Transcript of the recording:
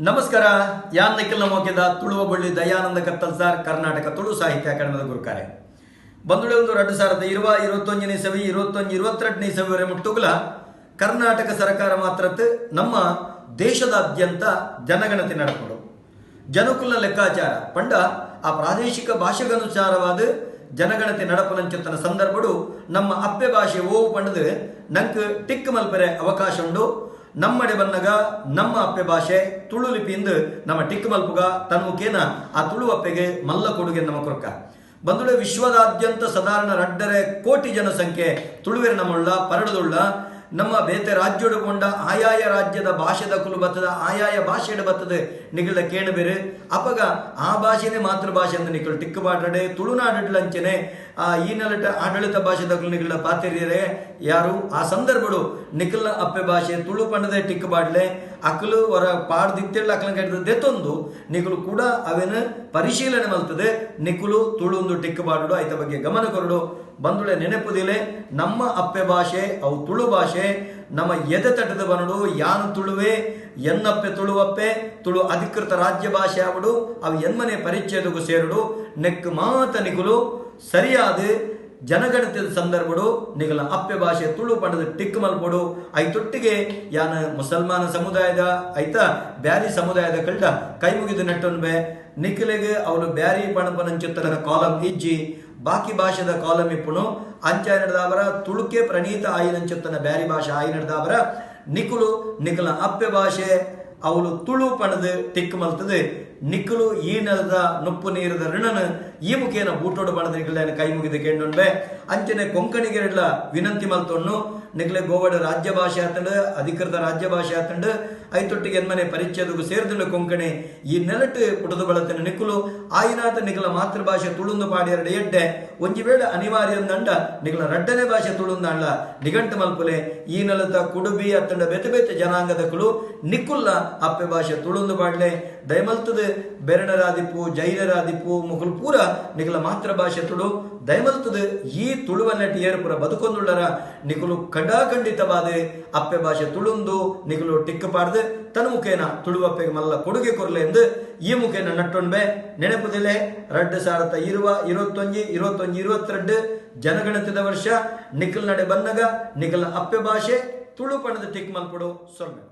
ನಮಸ್ಕಾರ. ಯಾನ್ ನಿಖಿಲ್ ನಮೋಕೆದ ತುಳುವ ಬಳ್ಳಿ ದಯಾನಂದ ಕತ್ತಲ್ಸಾರ್ ಕರ್ನಾಟಕ ತುಳು ಸಾಹಿತ್ಯ ಅಕಾಡೆಮಿದ ಗುರುಕಾರೆ ಬಂದುಳೆ ಒಂದು 2021 ಇಸವಿ 22 ಇಸವಿವರೆ ಮುಟ್ಟುಗುಲ ಕರ್ನಾಟಕ ಸರ್ಕಾರ ಮಾತ್ರತ್ ನಮ್ಮ ದೇಶದಾದ್ಯಂತ ಜನಗಣತಿ ನಡೆಕೊಂಡು ಜನಕುಲ ಲೆಕ್ಕಾಚಾರ ಪಂಡ ಆ ಪ್ರಾದೇಶಿಕ ಭಾಷೆಗನುಸಾರವಾದ ಜನಗಣತಿ ನಡಪನಂಚತ್ತನ ಸಂದರ್ಭಡು ನಮ್ಮ ಅಪ್ಪೆ ಭಾಷೆ ಓವು ಪಂಡದು ನಂಗೆ ಟಿಕ್ ಮಲ್ಪರೆ ಅವಕಾಶ ಉಂಡು. ನಮ್ಮಡೆ ಬನ್ನಗ ನಮ್ಮ ಅಪ್ಪೆ ಭಾಷೆ ತುಳು ಲಿಪಿಯಿಂದ ನಮ್ಮ ಟಿಕ್ ಮಲ್ಪುಗ ತನ್ಮುಖೇನ ಆ ತುಳು ಅಪ್ಪೆಗೆ ಮಲ್ಲ ಕೊಡುಗೆ ನಮ್ಮ ಕೊರಕ ಬಂದುಳೆ ವಿಶ್ವದಾದ್ಯಂತ ಸಾಧಾರಣ 2.5 ಕೋಟಿ ಜನಸಂಖ್ಯೆ ತುಳುವೆರ ನಮ್ಮುಳ್ಳ ಪರಡದುಳ್ಳ ನಮ್ಮ ಬೇತೆ ರಾಜ್ಯಡು ಕೊಂಡ ಆಯಾಯ ರಾಜ್ಯದ ಭಾಷೆದ ಕುಲು ಬತ್ತದ ಆಯಾಯ ಭಾಷೆಡು ಬತ್ತದ ನಿಗಳ ಕೇಣ ಬೇರೆ ಅಪಗ ಆ ಭಾಷೆನೇ ಮಾತೃಭಾಷೆ ಅಂತ ನಿಕಲು ಟಿಕ್ ಬಾಟಡೆ ತುಳುನಾಡಂಚನೆ ಈ ನೆಲಟ ಆಡಳಿತ ಭಾಷೆದ ಕುಲು ನಿಗಳ ಪಾತಿರಿಯರೆ ಯಾರು ಆ ಸಂದರ್ಭಡು ನಿಖಲ್ನ ಅಪ್ಪೆ ಭಾಷೆ ತುಳು ಪಂಡದೆ ಟಿಕ್ ಬಾಡ್ಲೆ ಅಕಲು ಹೊರ ಪಾಡ್ದಿತ್ತೇಳ ಅಕಲ ಕಟ್ಟಿದ ದೆತ್ತೊಂದು ನಿಕಲು ಕೂಡ ಅವೇನು ಪರಿಶೀಲನೆ ಮಲ್ತದೆ ನಿಕುಲು ತುಳುಂದು ಟಿಕ್ ಬಾಡುಡು ಆಯ್ತ ಬಗ್ಗೆ ಗಮನ ಕೊರಡು ಬಂದುಳೆ ನೆನಪುದಿಲೆ ನಮ್ಮ ಅಪ್ಪೆ ಭಾಷೆ ಅವು ತುಳು ಭಾಷೆ ನಮ್ಮ ಎದೆ ತಟ್ಟದ ಬನಡು ಯಾನು ತುಳುವೆ ಎನ್ನಪ್ಪೆ ತುಳುವಪ್ಪೆ ತುಳು ಅಧಿಕೃತ ರಾಜ್ಯ ಭಾಷೆ ಆವಡು ಅವು ಎನ್ಮನೆ ಪರಿಚಯದಗೂ ಸೇರುಡು ನೆಕ್ ಮಾತ ನಿಕುಲು ಸರಿಯಾದ ಜನಗಣತಿಯ ಸಂದರ್ಭಡು ನಿಗಲ ಅಪ್ಪೆ ಭಾಷೆ ತುಳು ಪಂಡದ ಟಿಕ್ ಮಲ್ಪಡು ಐತೊಟ್ಟಿಗೆ ಯಾನ ಮುಸಲ್ಮಾನ ಸಮುದಾಯದ ಐತ ಬ್ಯಾರಿ ಸಮುದಾಯದ ಕಳ್ಳ ಕೈ ಮುಗಿದು ನೆಟ್ಟೊನ್ಬೆ ನಿಖಿಲೆಗೆ ಅವಳು ಬ್ಯಾರಿ ಪಣಪನಂಚುತ್ತನ ಕಾಲಂ ಇಜ್ಜಿ ಬಾಕಿ ಭಾಷೆದ ಕಾಲಂ ಇಪ್ಪುನು ಅಂಚಾಯ ನಡೆದಾವರ ತುಳುಕೆ ಪ್ರಣೀತ ಆಯಿನಂಚುತ್ತನ ಬ್ಯಾರಿ ಭಾಷೆ ಆಯಿ ನಡೆದಾವರ ನಿಖುಲು ನಿಖಲ ಅಪ್ಪೆ ಭಾಷೆ ಅವಳು ತುಳು ಪಣದ ಟಿಕ್ ಮಲ್ತದೆ ನಿಖಲು ಈ ನೆಲದ ನುಪ್ಪು ನೀರದ ಋಣನ ಈ ಮುಖೇನ ಬೂಟೋಡು ಬಣದ ನಿಖಲ ಕೈ ಮುಗಿದ ಕೇಂಡೊಂಬೆ ಅಂಚನೆ ಕೊಂಕಣಿಗೆರಡ್ಲ ವಿನಂತಿ ಮಲ್ತೊನ್ನು ನಿಖಲೆ ಗೋವಾಡ ರಾಜ್ಯ ಭಾಷೆ ಆತಂಡು ಅಧಿಕೃತ ರಾಜ್ಯ ಭಾಷೆ ಆತಂಡು ಐತೊಟ್ಟಿಗೆ ಎನ್ಮನೆ ಪರಿಚಯದಗೂ ಸೇರಿದಂಡು ಕೊಂಕಣಿ ಈ ನೆಲಟ್ ಪುಟದು ಬಳತನ ನಿಖಲು ಆಯಿನಾತ ನಿಖಲ ಮಾತೃಭಾಷೆ ತುಳುಂದು ಪಾಡಿಯರಡು ಎಡ್ಡೆ ಒಂಜಿ ವೇಳೆ ಅನಿವಾರ್ಯ ಅಂದಂಡ ನಿಖಲ ರಡ್ಡನೆ ಭಾಷೆ ತುಳುಂದಾಂಡ ನಿಘಂಟು ಮಲ್ಪುಲೆ ಈ ನೆಲದ ಕುಡುಬಿ ಅತ್ತಂಡ ಬೆತೆ ಬೆತೆ ಜನಾಂಗದ ಕುಲು ನಿಖುಲ್ಲ ಅಪ್ಪೆ ಭಾಷೆ ತುಳುಂದು ಪಾಡ್ಲೆ ದಯಮಲ್ತದ ಬೆರಣರಾದಿಪ್ಪು ಜೈನರಾದಿಪ್ಪು ಮುಗುಲ್ ಪೂರ ನಿಖಲ ಮಾತೃಭಾಷೆ ತುಳು ದಯಮಲ್ತದ ಈ ತುಳುವನ್ನಟಿ ಏರ್ಪುರ ಬದುಕೊಂದುಳ್ಳರ ನಿಖಲು ಖಂಡಿತವಾದ ಅಪ್ಪೆ ಭಾಷೆ ತುಳುಂದು ನಿಖಲು ಟಿಕ್ ಪಾಡ್ದು ತನ್ನ ಮುಖೇನ ತುಳುವಪ್ಪೆಗೆ ಮಲ್ಲ ಕೊಡುಗೆ ಕೊರ್ಲೆ ಎಂದು ಈ ಮುಖೇನ ನಟ್ಟೊಂಬೆ ನೆನಪುದಿಲೆ 2021 ಜನಗಣತಿದ ವರ್ಷ ನಿಖಲ್ ನಡೆ ಬನ್ನಗ ನಿಖಲ್ ಅಪ್ಪೆ ಭಾಷೆ ತುಳು ಪಣದ ಟಿಕ್ ಮಲ್ಪಡು ಸೊಲ್ಮೆ.